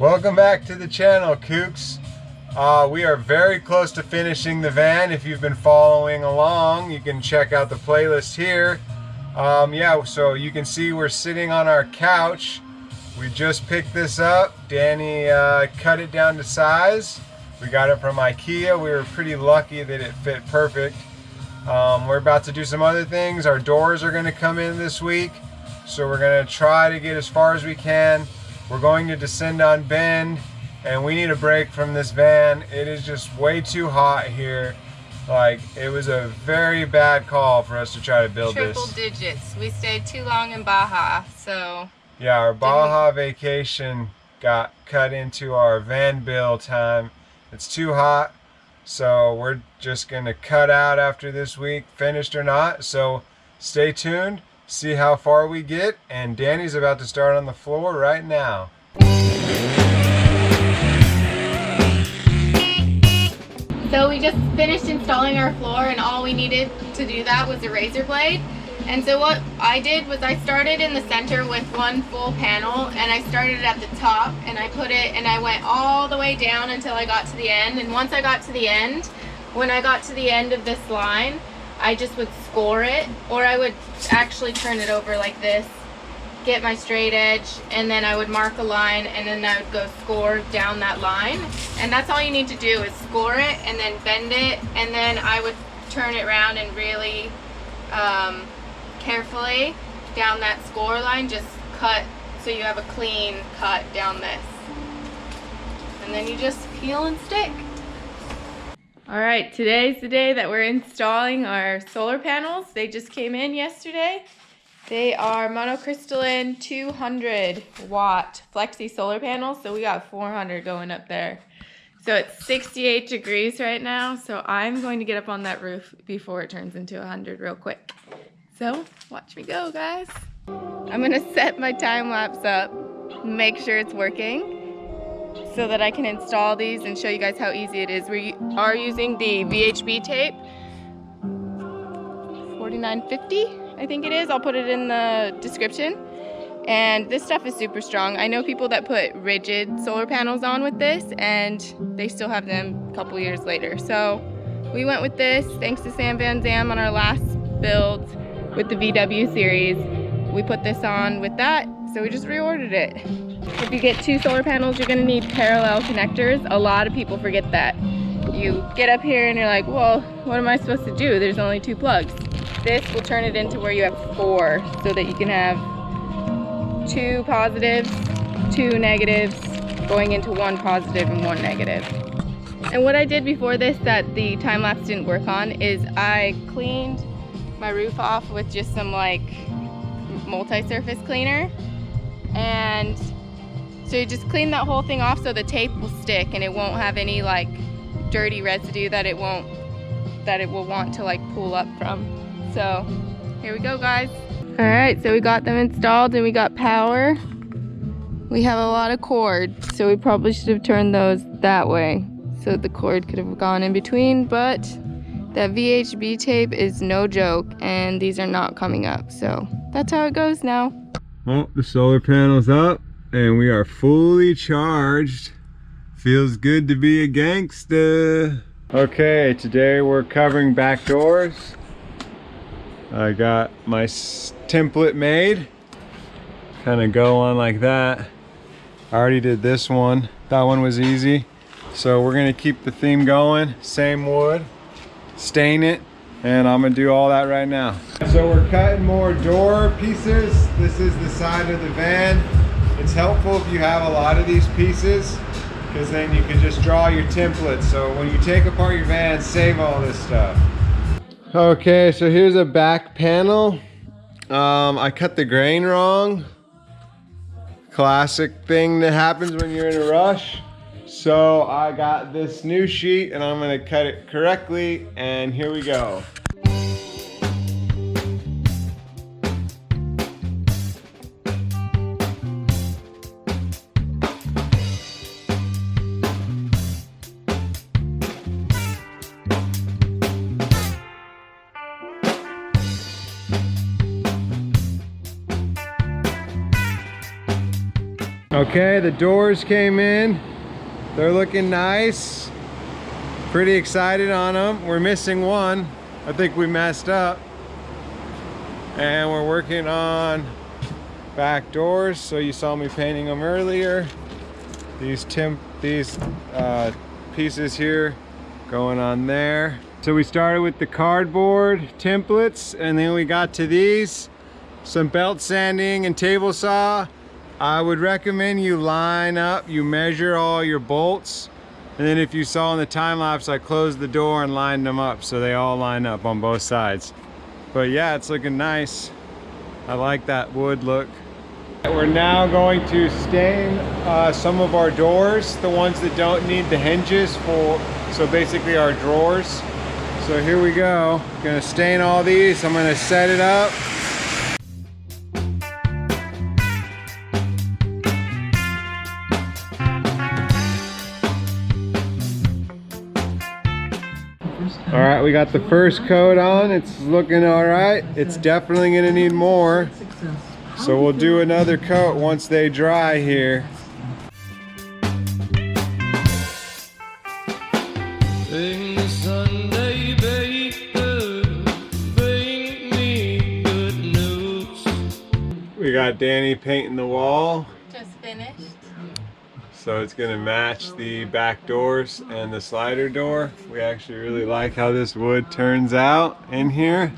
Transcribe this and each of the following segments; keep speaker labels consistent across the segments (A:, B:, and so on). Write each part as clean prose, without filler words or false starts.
A: Welcome back to the channel, Kookz. We are very close to finishing the van. If you've been following along, you can check out the playlist here. Yeah, so you can see we're sitting on our couch. We just picked this up. Danny cut it down to size. We got it from IKEA. We were pretty lucky that it fit perfect. We're about to do some other things. Our doors are going to come in this week, so we're going to try to get as far as we can. We're going to descend on Bend, and we need a break from this van. It is just way too hot here. Like, it was a very bad call for us to try to build this.
B: Triple digits. We stayed too long in Baja, so...
A: Yeah, our Baja vacation got cut into our van build time. It's too hot, so we're just going to cut out after this week, finished or not. So stay tuned, see how far we get, and Danny's about to start on the floor right now.
B: So we just finished installing our floor, and all we needed to do that was a razor blade. And so what I did was I started in the center with one full panel, and I started at the top, and I put it, and I went all the way down until I got to the end. And once I got to the end, when I got to the end of this line, I just would score it, or I would actually turn it over like this, get my straight edge, and then I would mark a line, and then I would go score down that line. And that's all you need to do, is score it and then bend it, and then I would turn it around and really carefully down that score line, just cut so you have a clean cut down this, and then you just peel and stick. Alright, today's the day that we're installing our solar panels. They just came in yesterday. They are monocrystalline 200 watt flexi solar panels, so we got 400 going up there. So it's 68 degrees right now, so I'm going to get up on that roof before it turns into 100 real quick. So watch me go, guys. I'm gonna set my time lapse up, make sure it's working, so that I can install these and show you guys how easy it is. We are using the VHB tape, 4950, I think it is. I'll put it in the description. And this stuff is super strong. I know people that put rigid solar panels on with this, and they still have them a couple years later. So we went with this thanks to Sam Van Zam on our last build with the VW series. We put this on with that, so we just reordered it. If you get two solar panels, you're gonna need parallel connectors. A lot of people forget that. You get up here and you're like, well, what am I supposed to do? There's only two plugs. This will turn it into where you have four, so that you can have two positives, two negatives, going into one positive and one negative. And what I did before this that the time-lapse didn't work on is I cleaned my roof off with just some like multi-surface cleaner, and so you just clean that whole thing off so the tape will stick and it won't have any like dirty residue that it will want to like pull up from. So here we go, guys. All right, so we got them installed and we got power. We have a lot of cord, so we probably should have turned those that way so the cord could have gone in between, but that VHB tape is no joke, and these are not coming up, so that's how it goes now.
A: Well, the solar panel's up, and we are fully charged. Feels good to be a gangsta. Okay, today we're covering back doors. I got my template made. Kind of go on like that. I already did this one. That one was easy. So we're gonna keep the theme going, same wood. Stain it, and I'm gonna do all that right now. So we're cutting more door pieces. This is the side of the van. It's helpful if you have a lot of these pieces, because then you can just draw your template. So when you take apart your van, save all this stuff. Okay, so here's a back panel. I cut the grain wrong. Classic thing that happens when you're in a rush. So I got this new sheet and I'm gonna cut it correctly, and here we go. Okay, the doors came in. They're looking nice. Pretty excited on them. We're missing one. I think we messed up. And we're working on back doors. So you saw me painting them earlier. These pieces here going on there. So we started with the cardboard templates, and then we got to these, some belt sanding and table saw. I would recommend you line up, you measure all your bolts, and then if you saw in the time lapse, I closed the door and lined them up so they all line up on both sides. But yeah, it's looking nice. I like that wood look. We're now going to stain some of our doors, the ones that don't need the hinges so basically our drawers. So here we go. Gonna stain all these. I'm gonna set it up. All right, we got the first coat on. It's looking all right. It's definitely gonna need more. So we'll do another coat once they dry here. We got Danny painting the wall.
B: Just finished.
A: So it's gonna match the back doors and the slider door. We actually really like how this wood turns out in here.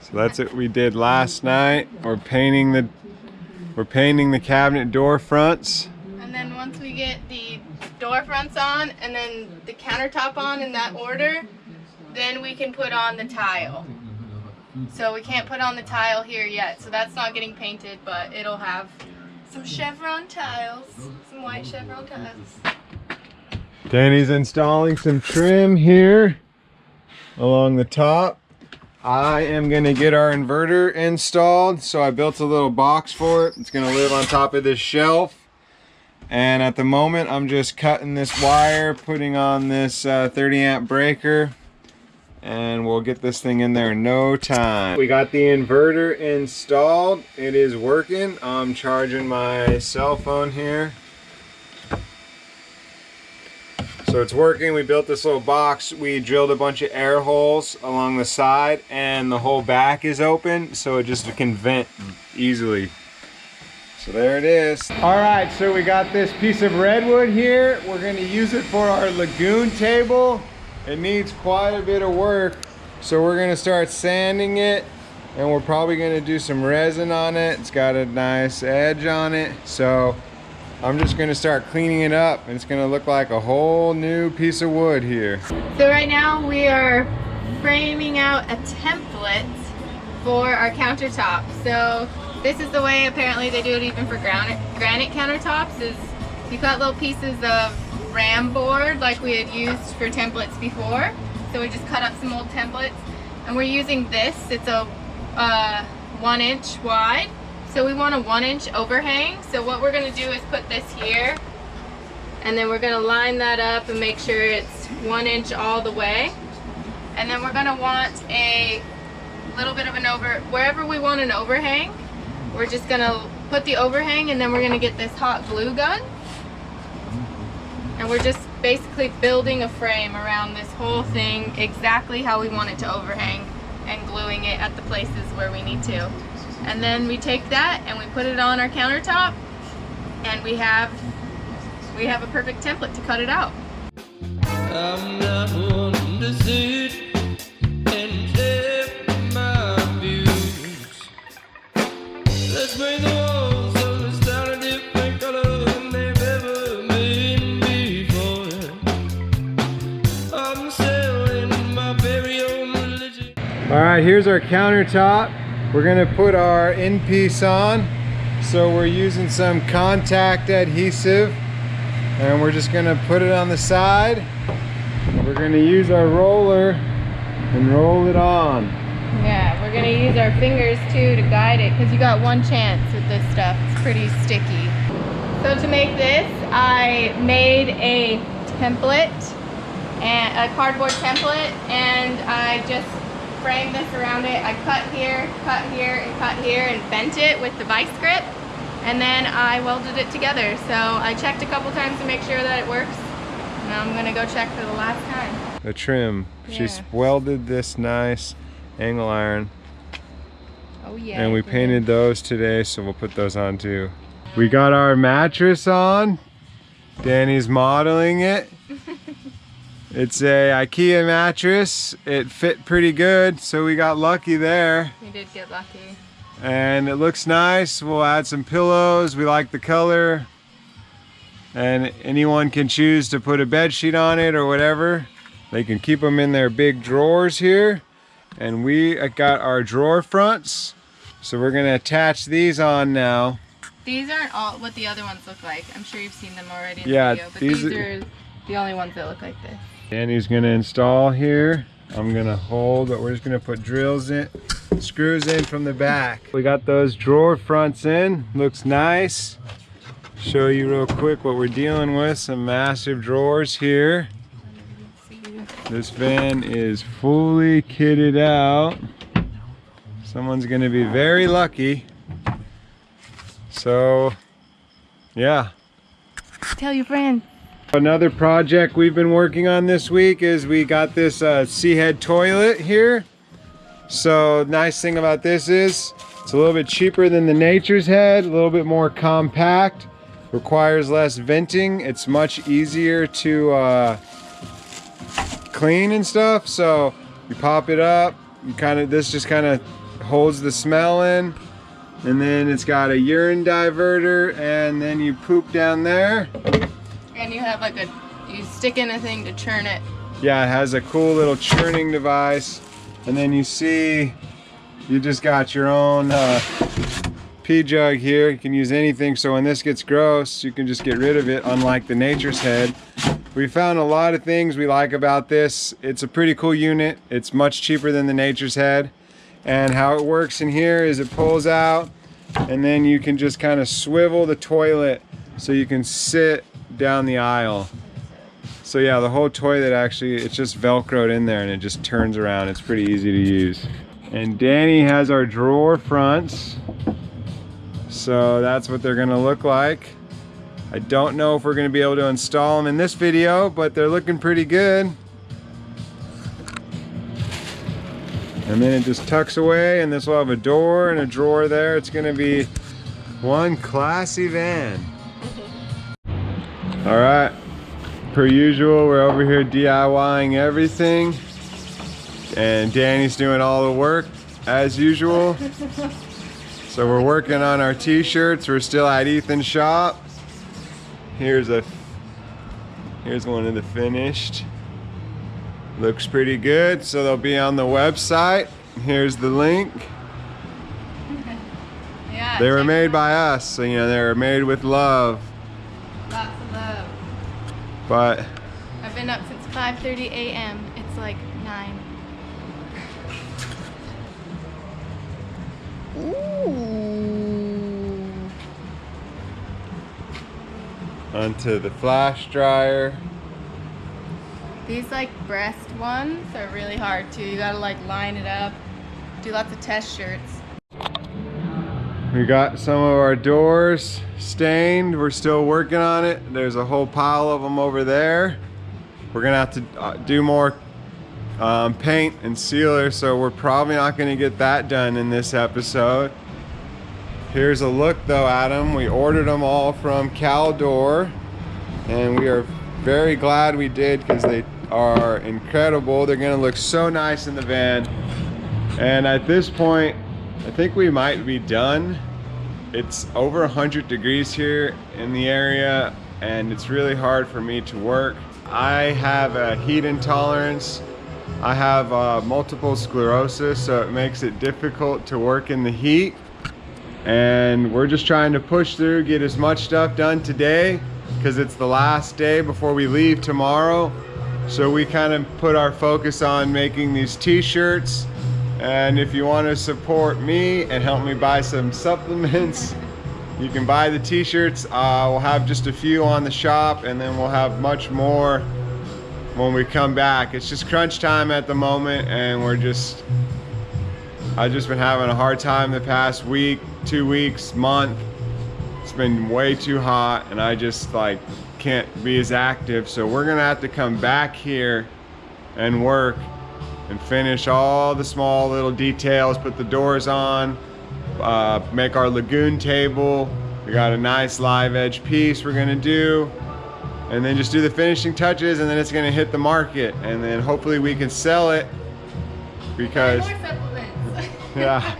A: So that's what we did last night. We're painting the cabinet door fronts.
B: And then once we get the door fronts on and then the countertop on in that order, then we can put on the tile. So we can't put on the tile here yet, so that's not getting painted, but it'll have some chevron tiles, some white chevron tiles.
A: Danny's installing some trim here along the top. I am gonna get our inverter installed, so I built a little box for it. It's gonna live on top of this shelf. And at the moment, I'm just cutting this wire, putting on this 30 amp breaker, and we'll get this thing in there in no time. We got the inverter installed. It is working. I'm charging my cell phone here. So it's working. We built this little box. We drilled a bunch of air holes along the side, and the whole back is open, so it just can vent easily. So there it is. All right, so we got this piece of redwood here. We're gonna use it for our lagoon table. It needs quite a bit of work, so we're gonna start sanding it, and we're probably gonna do some resin on it. It's got a nice edge on it, so I'm just gonna start cleaning it up, and it's gonna look like a whole new piece of wood here.
B: So right now we are framing out a template for our countertop. So this is the way apparently they do it even for granite countertops, is you cut little pieces of ram board like we had used for templates before. So we just cut up some old templates, and we're using this. It's a 1 inch wide. So we want a 1 inch overhang. So what we're gonna do is put this here, and then we're gonna line that up and make sure it's 1 inch all the way. And then we're gonna want a little bit of an wherever we want an overhang, we're just gonna put the overhang, and then we're gonna get this hot glue gun. And we're just basically building a frame around this whole thing exactly how we want it to overhang, and gluing it at the places where we need to. And then we take that and we put it on our countertop, and we have a perfect template to cut it out. I'm not one to sit and take my views. Let's bring the walls of the style a different color than they've ever been before. I'm selling my very own religion.
A: All right, here's our countertop. We're gonna put our end piece on. So we're using some contact adhesive, and we're just gonna put it on the side. We're gonna use our roller and roll it on.
B: Yeah, we're gonna use our fingers too to guide it, because you got one chance with this stuff. It's pretty sticky. So to make this, I made a template, and a cardboard template, and I just framed this around it. I cut here, and cut here, and bent it with the vice grip. and then I welded it together. So I checked a couple times to make sure that it works. Now I'm gonna go check for the last time.
A: The trim.
B: Yeah.
A: She's welded this nice angle iron.
B: Oh yeah.
A: And we painted those today, so we'll put those on too. We got our mattress on. Danny's modeling it. It's a IKEA mattress. It fit pretty good, so we got lucky there.
B: We did get lucky.
A: And it looks nice. We'll add some pillows. We like the color. And anyone can choose to put a bed sheet on it or whatever. They can keep them in their big drawers here. And we got our drawer fronts. So we're gonna attach these on now.
B: These aren't all what the other ones look like. I'm sure you've seen them already in
A: Yeah,
B: the video, but these are the only ones that look like this.
A: Danny's gonna install here. I'm gonna hold, but we're just gonna put drills in, screws in from the back. We got those drawer fronts in, looks nice. Show you real quick what we're dealing with. Some massive drawers here. This van is fully kitted out. Someone's gonna be very lucky. So, yeah.
B: Tell your friends.
A: Another project we've been working on this week is we got this Seahead toilet here. So, nice thing about this is it's a little bit cheaper than the Nature's Head, a little bit more compact, requires less venting. It's much easier to clean and stuff. So, you pop it up, this just kind of holds the smell in. And then it's got a urine diverter, and then you poop down there.
B: And you have like you stick in a thing to churn it.
A: Yeah, it has a cool little churning device. And then you see, you just got your own pee jug here. You can use anything, so when this gets gross, you can just get rid of it, unlike the Nature's Head. We found a lot of things we like about this. It's a pretty cool unit. It's much cheaper than the Nature's Head. And how it works in here is it pulls out, and then you can just kind of swivel the toilet so you can sit down the aisle. So yeah, the whole toilet actually, it's just velcroed in there and it just turns around. It's pretty easy to use. And Danny has our drawer fronts. So that's what they're gonna look like. I don't know if we're gonna be able to install them in this video, but they're looking pretty good. And then it just tucks away, and this will have a door and a drawer there. It's gonna be one classy van. All right, per usual, we're over here DIYing everything. And Danny's doing all the work as usual. So we're working on our t-shirts. We're still at Ethan's shop. Here's one of the finished. Looks pretty good, so they'll be on the website. Here's the link.
B: Yeah,
A: they were made by us, so you know, they were made with love.
B: Lots of love.
A: But
B: I've been up since 5:30 a.m. It's like 9. Ooh.
A: Onto the flash dryer.
B: These like breast ones are really hard too. You gotta like line it up. Do lots of test shirts.
A: We got some of our doors stained. We're still working on it. There's a whole pile of them over there. We're gonna have to do more paint and sealer, so we're probably not gonna get that done in this episode. Here's a look though, Adam. We ordered them all from Caldor, and we are very glad we did because they are incredible. They're gonna look so nice in the van. And at this point, I think we might be done. It's over 100 degrees here in the area, and it's really hard for me to work. I have a heat intolerance. I have multiple sclerosis, so it makes it difficult to work in the heat. And we're just trying to push through, get as much stuff done today, because it's the last day before we leave tomorrow. So we kind of put our focus on making these t-shirts. And if you want to support me and help me buy some supplements, you can buy the t-shirts. We'll have just a few on the shop, and then we'll have much more when we come back. It's just crunch time at the moment, and I've just been having a hard time the past week, 2 weeks, month, it's been way too hot and I just like can't be as active. So we're gonna have to come back here and work and finish all the small little details, put the doors on, make our lagoon table. We got a nice live edge piece we're gonna do, and then just do the finishing touches, and then it's gonna hit the market, and then hopefully we can sell it because yeah.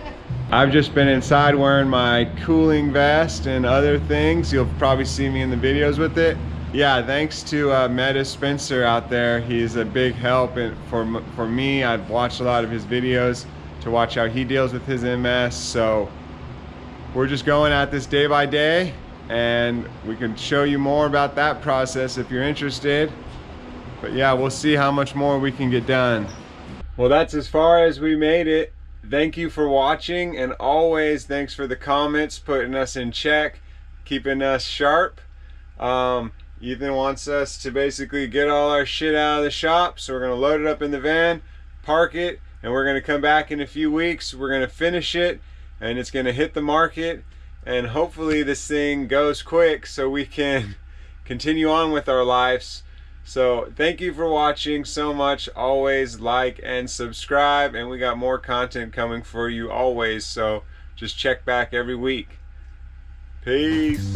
A: I've just been inside wearing my cooling vest and other things. You'll probably see me in the videos with it. Yeah, thanks to Meta Spencer out there. He's a big help for me. I've watched a lot of his videos to watch how he deals with his MS. So we're just going at this day by day, and we can show you more about that process if you're interested. But yeah, we'll see how much more we can get done. Well, that's as far as we made it. Thank you for watching, and always thanks for the comments, putting us in check, keeping us sharp. Ethan wants us to basically get all our shit out of the shop, so we're gonna load it up in the van, park it, and we're gonna come back in a few weeks. We're gonna finish it, and it's gonna hit the market, and hopefully this thing goes quick so we can continue on with our lives. So thank you for watching so much. Always like and subscribe, and we got more content coming for you always, so just check back every week. Peace.